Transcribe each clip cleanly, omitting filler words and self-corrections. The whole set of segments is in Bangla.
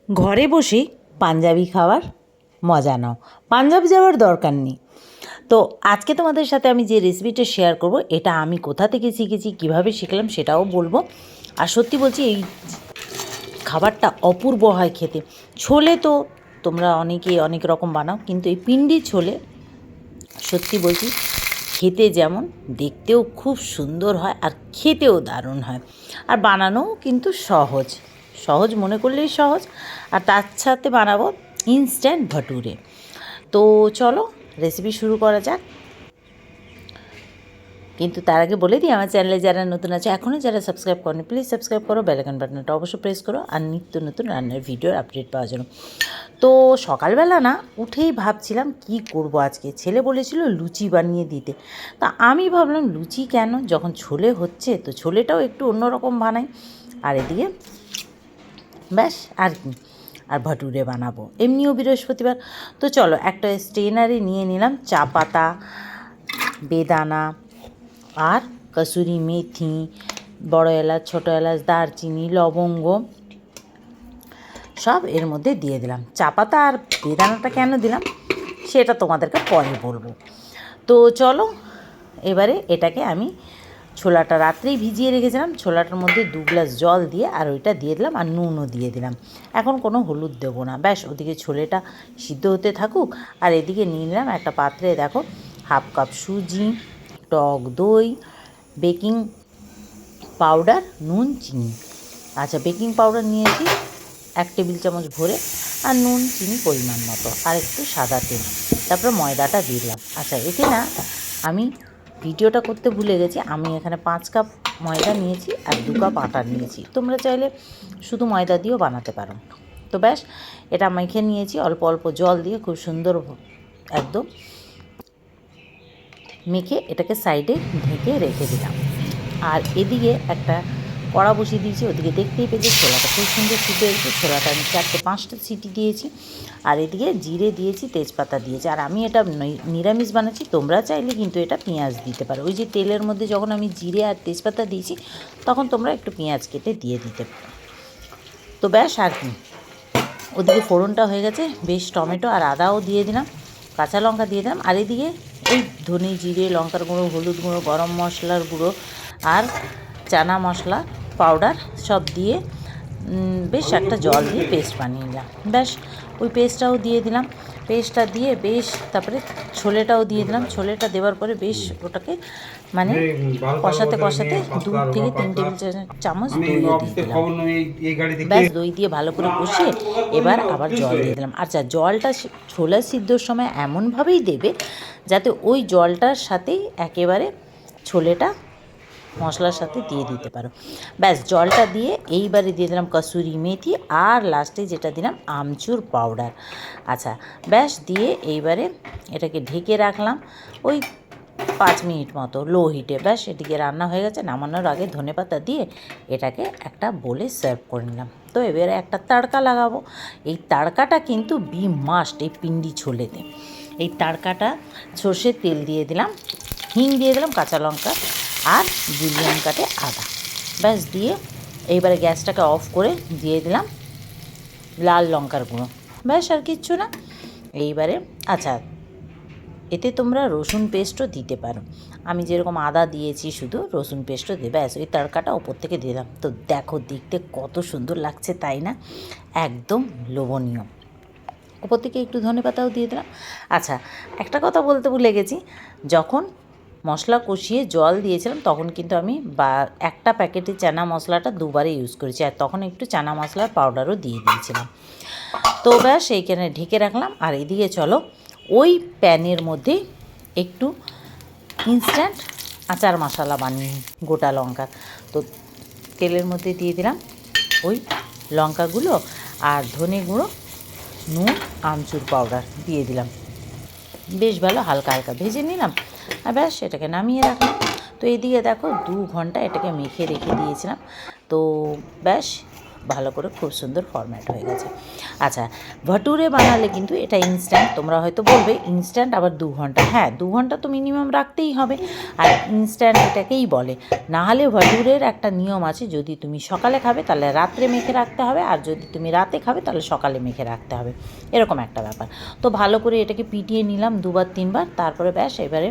ঘরে বসেই পাঞ্জাবি খাওয়ার মজা নাও, পাঞ্জাব যাওয়ার দরকার নেই। তো আজকে তোমাদের সাথে আমি যে রেসিপিটা শেয়ার করব, এটা আমি কোথা থেকে শিখেছি, কিভাবে শিখলাম সেটাও বলবো। আর সত্যি বলছি, এই খাবারটা অপূর্ব হয় খেতে। ছোলে তো তোমরা অনেকেই অনেক রকম বানাও, কিন্তু এই পিন্ডি ছোলে সত্যি বলছি খেতে যেমন, দেখতেও খুব সুন্দর হয় আর খেতেও দারুণ হয়। আর বানানোও কিন্তু সহজ সহজ মনে করলেই সহজ। আর তার সাথে বানাবো ইনস্ট্যান্ট ভটুরে। তো চলো রেসিপি শুরু করা যাক। কিন্তু তার আগে বলে দিই, আমার চ্যানেলে যারা নতুন আছে, এখনও যারা সাবস্ক্রাইব করেনি, প্লিজ সাবস্ক্রাইব করো, বেল আইকন বাটনটা অবশ্যই প্রেস করো, আর নিত্য নতুন রান্নার ভিডিওর আপডেট পাওয়ার জন্য। তো সকালবেলা না উঠেই ভাবছিলাম কি করব আজকে। ছেলে বলেছিল লুচি বানিয়ে দিতে। তা আমি ভাবলাম লুচি কেন, যখন ছোলে হচ্ছে তো ছোলেটাও একটু অন্যরকম বানাই। আর এদিকে ব্যাস আর কি, আর ভটুরে বানাবো, এমনিও বৃহস্পতিবার। তো চলো একটা স্ট্রেনারে নিয়ে নিলাম চা পাতা, বেদানা আর কসুরি মেথি, বড় এলাচ, ছোটো এলাচ, দারচিনি, লবঙ্গ সব এর মধ্যে দিয়ে দিলাম। চা পাতা আর বেদানাটা কেন দিলাম সেটা তোমাদেরকে পরে বলবো। তো চলো এবারে এটাকে আমি, ছোলাটা রাত্রেই ভিজিয়ে রেখেছিলাম, ছোলাটার মধ্যে 2 গ্লাস জল দিয়ে আর ওইটা দিয়ে দিলাম, আর নুনও দিয়ে দিলাম। এখন কোনো হলুদ দেবো না। ব্যাস ওদিকে ছোলেটা সিদ্ধ হতে থাকুক। আর এদিকে নিয়ে নিলাম একটা পাত্রে, দেখো 1/2 কাপ সুজি, টক দই, বেকিং পাউডার, নুন, চিনি। আচ্ছা, বেকিং পাউডার নিয়েছি 1 টেবিল চামচ ভরে, আর নুন চিনি পরিমাণ মতো, আর একটু সাদা তেল। তারপরে ময়দাটা দিয়ে দিলাম। আচ্ছা, এতে না আমি ভিডিওটা করতে ভুলে গেছি, আমি এখানে 5 কাপ ময়দা নিয়েছি আর 2 কাপ আটা নিয়েছি। তোমরা চাইলে শুধু ময়দা দিয়েও বানাতে পারো। তো ব্যাস এটা মেখে নিয়েছি অল্প অল্প জল দিয়ে, খুব সুন্দর একদম মেখে এটাকে সাইডে ঢেকে রেখে দিলাম। আর এদিকে একটা কড়া বসিয়ে দিয়েছি, ওদিকে দেখতেই পেয়েছি ছোলাটা খুব সুন্দর সিদ্ধ হয়েছে। ছোলাটা আমি 4-5টা সিটি দিয়েছি। আর এদিকে জিরে দিয়েছি, তেজপাতা দিয়েছি। আর আমি এটা নিরামিষ বানাচ্ছি, তোমরা চাইলে কিন্তু এটা পেঁয়াজ দিতে পারো। ওই যে তেলের মধ্যে যখন আমি জিরে আর তেজপাতা দিয়েছি, তখন তোমরা একটু পেঁয়াজ কেটে দিয়ে দিতে পারো। তো ব্যাস আর কি, ওদিকে ফোড়নটা হয়ে গেছে, বেশ টমেটো আর আদাও দিয়ে দিলাম, কাঁচা লঙ্কা দিয়ে দিলাম। আর এদিকে এই ধনে, জিরে, লঙ্কার গুঁড়ো, হলুদ গুঁড়ো, গরম মশলার গুঁড়ো আর চানা মশলা পাউডার সব দিয়ে বেশ একটা জল দিয়ে পেস্ট বানিয়ে নিলাম। ব্যাস ওই পেস্টটাও দিয়ে দিলাম। পেস্টটা দিয়ে বেশ, তারপরে ছোলেটাও দিয়ে দিলাম। ছোলেটা দেওয়ার পরে বেশ ওটাকে মানে কষাতে কষাতে 2 থেকে 3 টেবিল চামচ দইও দিয়ে দিলাম। ব্যাস দই দিয়ে ভালো করে কষিয়ে এবার আবার জল দিয়ে দিলাম। আচ্ছা, জলটা ছোলা সিদ্ধর সময় এমনভাবেই দেবে যাতে ওই জলটার সাথেই একেবারে ছোলেটা মশলার সাথে দিয়ে দিতে পারো। ব্যাস জলটা দিয়ে এইবারে দিয়ে দিলাম কসুরি মেথি, আর লাস্টে যেটা দিলাম আমচুর পাউডার। আচ্ছা, ব্যাস দিয়ে এইবারে এটাকে ঢেকে রাখলাম ওই 5 মিনিট মতো লো হিটে। ব্যাস এদিকে রান্না হয়ে গেছে। নামানোর আগে ধনেপাতা দিয়ে এটাকে একটা বলে সার্ভ করে নিলাম। তো এবারে একটা তাড়কা লাগাবো। এই তাড়কাটা কিন্তু বি মাস্ট এই পিন্ডি ছোলেতে। এই তাড়কাটা সর্ষের তেল দিয়ে দিলাম, হিং দিয়ে দিলাম, কাঁচা লঙ্কা আর জুলিয়ান কাটে আদা। ব্যাস দিয়ে এইবারে গ্যাসটাকে অফ করে দিয়ে দিলাম লাল লঙ্কার গুঁড়ো। ব্যাস আর কিচ্ছু না। এইবারে আচ্ছা, এতে তোমরা রসুন পেস্টও দিতে পারো। আমি যেরকম আদা দিয়েছি, শুধু রসুন পেস্টও দিয়ে ব্যাস ওই তড়কাটা ওপর থেকে দিলাম। তো দেখো দেখতে কত সুন্দর লাগছে, তাই না? একদম লোভনীয়। ওপর থেকে একটু ধনেপাতাও দিয়ে দিলাম। আচ্ছা, একটা কথা বলতে ভুলে গেছি, যখন মশলা কষিয়ে জল দিয়েছিলাম তখন কিন্তু আমি একটা প্যাকেটে চানা মশলাটা 2বারে ইউজ করেছি, আর তখন একটু চানা মশলার পাউডারও দিয়ে দিয়েছিলাম। তো ব্যাস এইখানে ঢেকে রাখলাম। আর এদিকে চলো ওই প্যানের মধ্যে একটু ইনস্ট্যান্ট আচার মশলা বানিয়ে, গোটা লঙ্কার, তো তেলের মধ্যে দিয়ে দিলাম ওই লঙ্কাগুলো আর ধনে গুঁড়ো, নুন, আমচুর পাউডার দিয়ে দিলাম। বেশ ভালো হালকা হালকা ভেজে নিলাম। আর ব্যাস এটাকে নামিয়ে রাখলাম। তো এদিকে দেখো 2 ঘন্টা এটাকে মেখে রেখে দিয়েছিলাম। তো ব্যাস ভালো করে খুব সুন্দর ফরম্যাট হয়ে গেছে। আচ্ছা, ভটুরে বানালে কিন্তু এটা ইনস্ট্যান্ট, তোমরা হয়তো বলবে ইনস্ট্যান্ট আবার 2 ঘন্টা, হ্যাঁ 2 ঘন্টা তো মিনিমাম রাখতেই হবে। আর ইনস্ট্যান্ট এটাকেই বলে। নাহলে ভটুরের একটা নিয়ম আছে, যদি তুমি সকালে খাবে তাহলে রাত্রে মেখে রাখতে হবে, আর যদি তুমি রাতে খাবে তাহলে সকালে মেখে রাখতে হবে, এরকম একটা ব্যাপার। তো ভালো করে এটাকে পিটিয়ে নিলাম 2-3 বার, তারপরে ব্যাস এবারে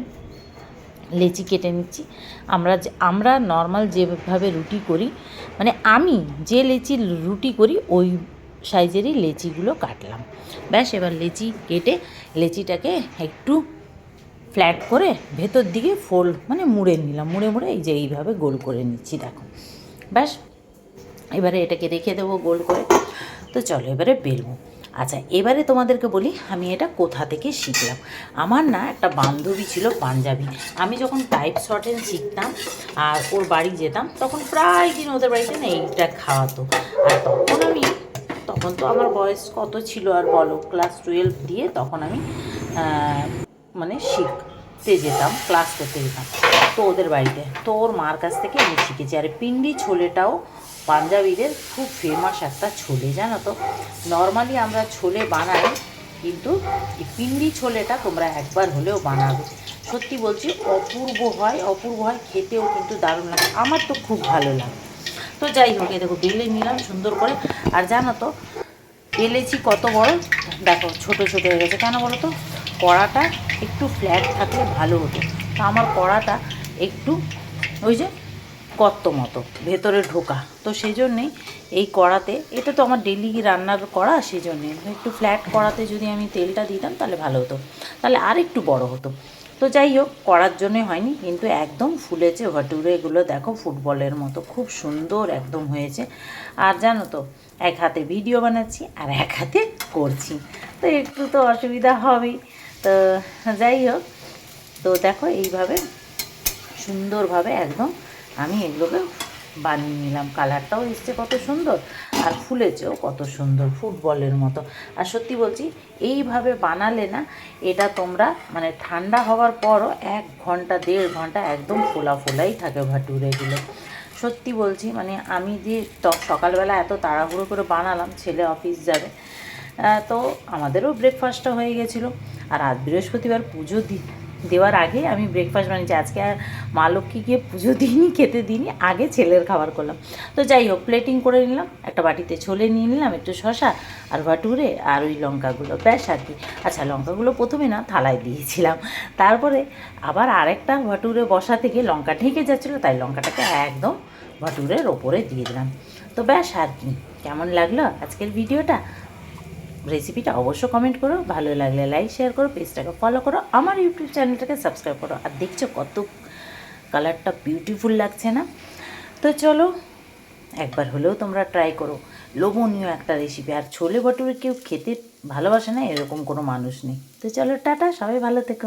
লেচি কেটে নিচ্ছি। আমরা নর্মাল যেভাবে রুটি করি, মানে আমি যে লেচির রুটি করি ওই সাইজেরই লেচিগুলো কাটলাম। ব্যাস এবার লেচি কেটে লেচিটাকে একটু ফ্ল্যাট করে ভেতর দিকে মানে মুড়ে নিলাম, মুড়ে এই যে এইভাবে গোল করে নিচ্ছি, দেখো। ব্যাস এবারে এটাকে রেখে দেবো গোল করে। তো চলো এবারে বেলবো। আচ্ছা, এবারে তোমাদেরকে বলি আমি এটা কোথা থেকে শিখলাম। আমার না একটা বান্ধবী ছিল পাঞ্জাবি, আমি যখন টাইপ শর্টেন শিখতাম আর ওর বাড়ি যেতাম, তখন প্রায় দিন ওদের বাড়িতে না এইটা খাওয়াতো। আর তখন তো আমার বয়স কত ছিল আর বলো, ক্লাস 12 দিয়ে তখন আমি মানে শিখতে যেতাম, ক্লাস করতে যেতাম তো ওদের বাড়িতে। তো ওর মার কাছ থেকে আমি শিখেছি। আর পিন্ডি ছোলেটাও পাঞ্জাবিদের খুব ফেমাস একটা ছোলে, জানো তো। নর্মালি আমরা ছোলে বানাই, কিন্তু এই পিন্ডি ছোলেটা তোমরা একবার হলেও বানাবে। সত্যি বলছি অপূর্ব হয়, খেতেও কিন্তু দারুণ লাগে, আমার তো খুব ভালো লাগে। তো যাই হোক, দেখো বেলে নিলাম সুন্দর করে। আর জানো তো বেলেছি কত বড়, দেখো ছোট ছোট হয়ে গেছে। কেন বলো তো, কড়াটা একটু ফ্ল্যাট থাকলে ভালো হতো। তো আমার কড়াটা একটু ওই যে গর্ত মতো ভেতরে ঢোকা, তো সেই জন্যেই এই কড়াতে, এটা তো আমার ডেলি রান্নার কড়া, সেই জন্যে একটু ফ্ল্যাট কড়াতে যদি আমি তেলটা দিতাম তাহলে ভালো হতো, তাহলে আর একটু বড় হতো। তো যাই হোক, করার জন্যে হয়নি, কিন্তু একদম ফুলেছে ভটুরেগুলো, দেখো ফুটবলের মতো খুব সুন্দর একদম হয়েছে। আর জানো তো, এক হাতে ভিডিও বানাচ্ছি আর এক হাতে করছি, তো একটু তো অসুবিধা হবেই। তো যাই হোক, তো দেখো এইভাবে সুন্দরভাবে একদম আমি এগুলোকে বানিয়ে নিলাম। কালারটাও এসছে কত সুন্দর, আর ফুলেছেও কত সুন্দর ফুটবলের মতো। আর সত্যি বলছি, এইভাবে বানালে না, এটা তোমরা মানে ঠান্ডা হওয়ার পরও 1 ঘন্টা 1.5 ঘন্টা একদম ফোলাই থাকে ভটুরেগুলো। সত্যি বলছি, মানে আমি যে সকালবেলা এত তাড়াহুড়ো করে বানালাম, ছেলে অফিস যাবে, তো আমাদেরও ব্রেকফাস্টটা হয়ে গেছিলো। আর আজ বৃহস্পতিবার, পুজো দেওয়ার আগে আমি ব্রেকফাস্ট বানিয়েছি। আজকে আর মা লক্ষ্মী গিয়ে পুজো দিইনি, খেতে দিইনি, আগে ছেলের খাবার করলাম। তো যাই হোক, প্লেটিং করে নিলাম, একটা বাটিতে ছোলে নিয়ে নিলাম, একটু শশা আর ভটুরে আর ওই লঙ্কাগুলো, ব্যাস আর কি। আচ্ছা, লঙ্কাগুলো প্রথমে না থালায় দিয়েছিলাম, তারপরে আবার আরেকটা ভটুরে বসা থেকে লঙ্কা ঢেকে যাচ্ছিলো, তাই লঙ্কাটাকে একদম ভটুরের ওপরে দিয়ে দিলাম। তো ব্যাস আর কি। কেমন লাগলো আজকের ভিডিওটা, রেসিপিটা অবশ্য কমেন্ট করো, ভালো লাগলে লাইক শেয়ার করো, পেজটাকে ফলো করো, আমার ইউটিউব চ্যানেলটাকে সাবস্ক্রাইব করো। আর দেখছো কত কালারটা বিউটিফুল লাগছে না? তো চলো একবার হলেও তোমরা ট্রাই করো, লোভনীয় একটা রেসিপি। আর ছোলে ভটুরে কেউ খেতে ভালোবাসে না এরকম কোনো মানুষ নেই। তো চলো টাটা, সবাই ভালো থেকো।